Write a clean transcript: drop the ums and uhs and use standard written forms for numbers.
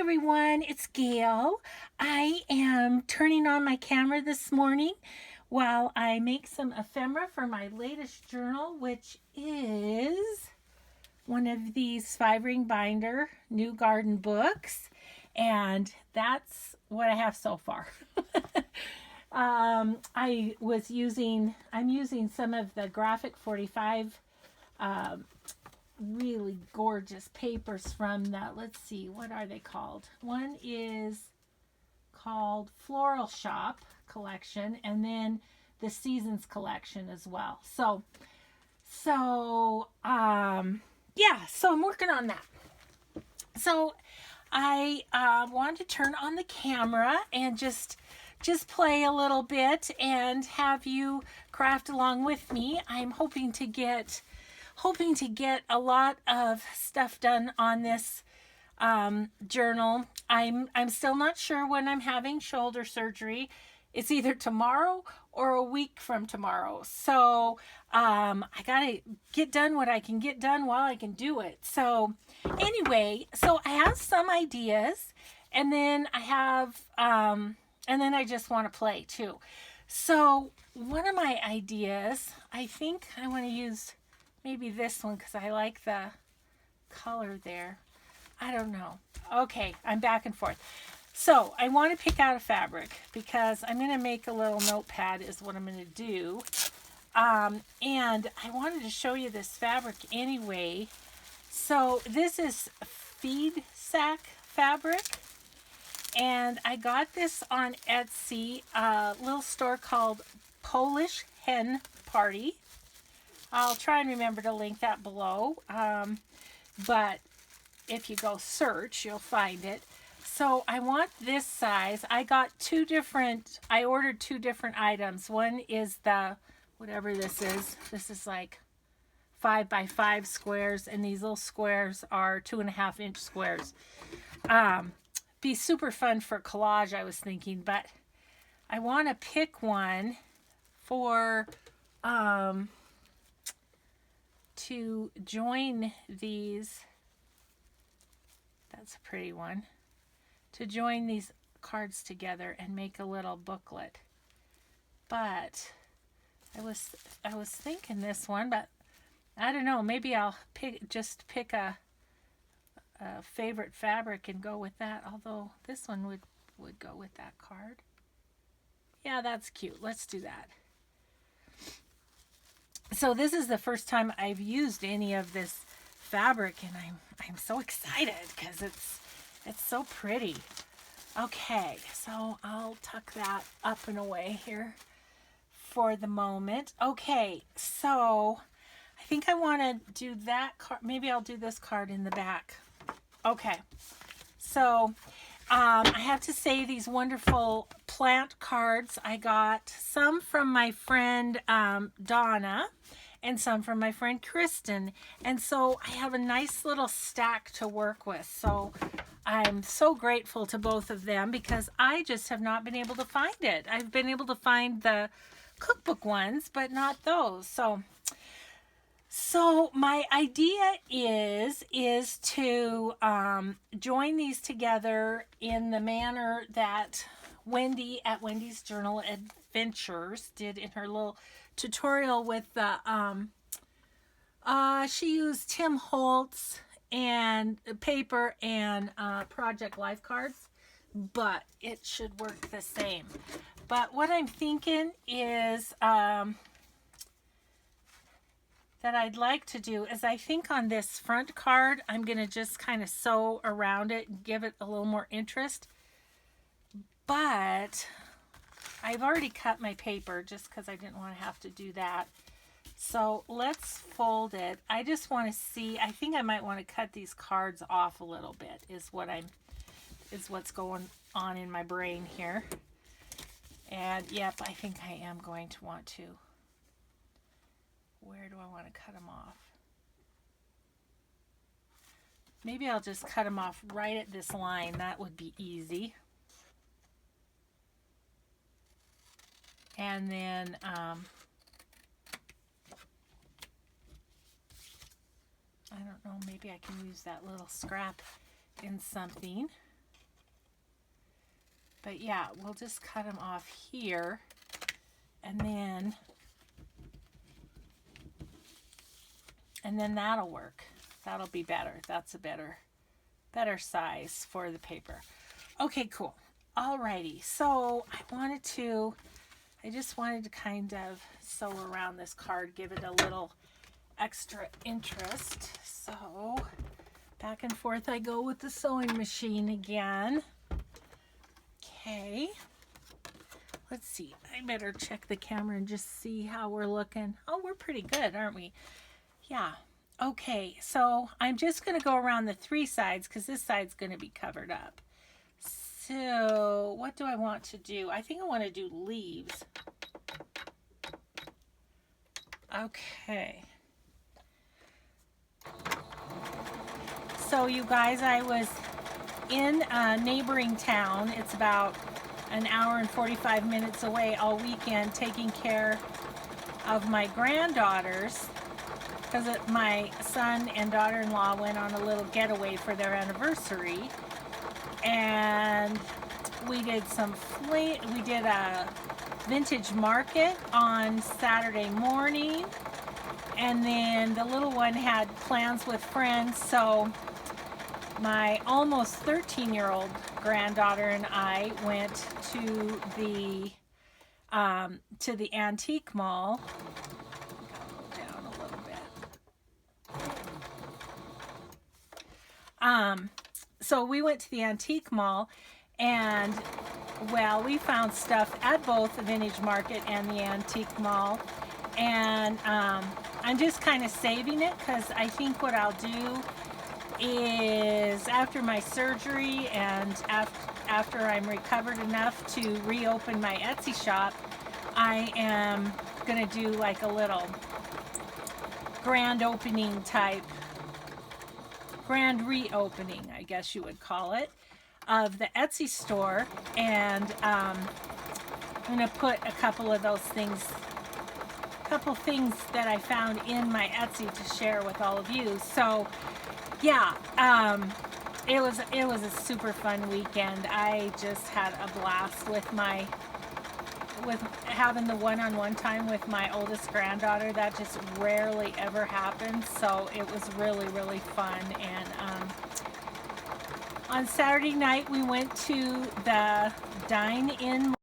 everyone, it's Gail. I am turning on my camera this morning while I make some ephemera for my latest journal, which is one of these 5-ring binder new garden books. And that's what I have so far. I'm using some of the Graphic 45 really gorgeous papers from that. Let's see, what are they called? One is called Floral Shop Collection, and then the Seasons Collection as well. Yeah, so I'm working on that. So I wanted to turn on the camera and just play a little bit and have you craft along with me. I'm hoping to get a lot of stuff done on this journal. I'm still not sure when I'm having shoulder surgery. It's either tomorrow or a week from tomorrow. So I gotta get done what I can get done while I can do it. So anyway, so I have some ideas, and then I just want to play too. So one of my ideas, I think I want to use maybe this one because I like the color there. I don't know. Okay, I'm back and forth. So I want to pick out a fabric because I'm going to make a little notepad is what I'm going to do. And I wanted to show you this fabric anyway. So this is feed sack fabric. And I got this on Etsy, a little store called Polish Hen Party. I'll try and remember to link that below. But if you go search, you'll find it. So I want this size. I ordered two different items. One is the, whatever this is. This is like 5 by 5 squares, and these little squares are 2.5-inch squares. Be super fun for collage, I was thinking, but I want to pick one for to join these. That's a pretty one. To join these cards together and make a little booklet. But I was thinking this one, but I don't know, maybe I'll pick a favorite fabric and go with that, although this one would go with that card. Yeah, that's cute. Let's do that. So this is the first time I've used any of this fabric, and I'm so excited because it's so pretty. Okay, so I'll tuck that up and away here for the moment. Okay, so I think I want to do that card. Maybe I'll do this card in the back. Okay, so I have to say these wonderful plant cards. I got some from my friend Donna and some from my friend Kristen. And so I have a nice little stack to work with. So I'm so grateful to both of them because I just have not been able to find it. I've been able to find the cookbook ones, but not those. So my idea is to join these together in the manner that Wendy at Wendy's Journal Adventures did in her little tutorial with the she used Tim Holtz and paper and Project Life cards, but it should work the same. But what I'm thinking is that I'd like to do is I think on this front card I'm going to just kind of sew around it and give it a little more interest. But I've already cut my paper just because I didn't want to have to do that. So let's fold it. I just want to see, I think I might want to cut these cards off a little bit is what's going on in my brain here. And yep, I think I am going to want to. Where do I want to cut them off? Maybe I'll just cut them off right at this line. That would be easy. And then I don't know, maybe I can use that little scrap in something. But yeah, we'll just cut them off here, and then that'll work. That'll be better. That's a better size for the paper. Okay, cool. Alrighty, so I just wanted to kind of sew around this card, give it a little extra interest. So back and forth I go with the sewing machine again. Okay, let's see. I better check the camera and just see how we're looking. Oh, we're pretty good, aren't we? Yeah. Okay, so I'm just going to go around the 3 sides because this side's going to be covered up. So what do I want to do? I think I want to do leaves. Okay. So you guys, I was in a neighboring town. It's about an hour and 45 minutes away all weekend, taking care of my granddaughters, because my son and daughter-in-law went on a little getaway for their anniversary, and we did a vintage market on Saturday morning, and then the little one had plans with friends, so my almost 13-year-old granddaughter and I went to the antique mall. So we went to the antique mall, and well, we found stuff at both the vintage market and the antique mall, and I'm just kind of saving it because I think what I'll do is after my surgery and after I'm recovered enough to reopen my Etsy shop, I am gonna do like a little grand opening type, grand reopening, I guess you would call it, of the Etsy store, and I'm gonna put a couple of those things, that I found in my Etsy to share with all of you. So yeah, it was a super fun weekend. I just had a blast with having the one-on-one time with my oldest granddaughter. That just rarely ever happens, so it was really fun. And on Saturday night we went to the dine-in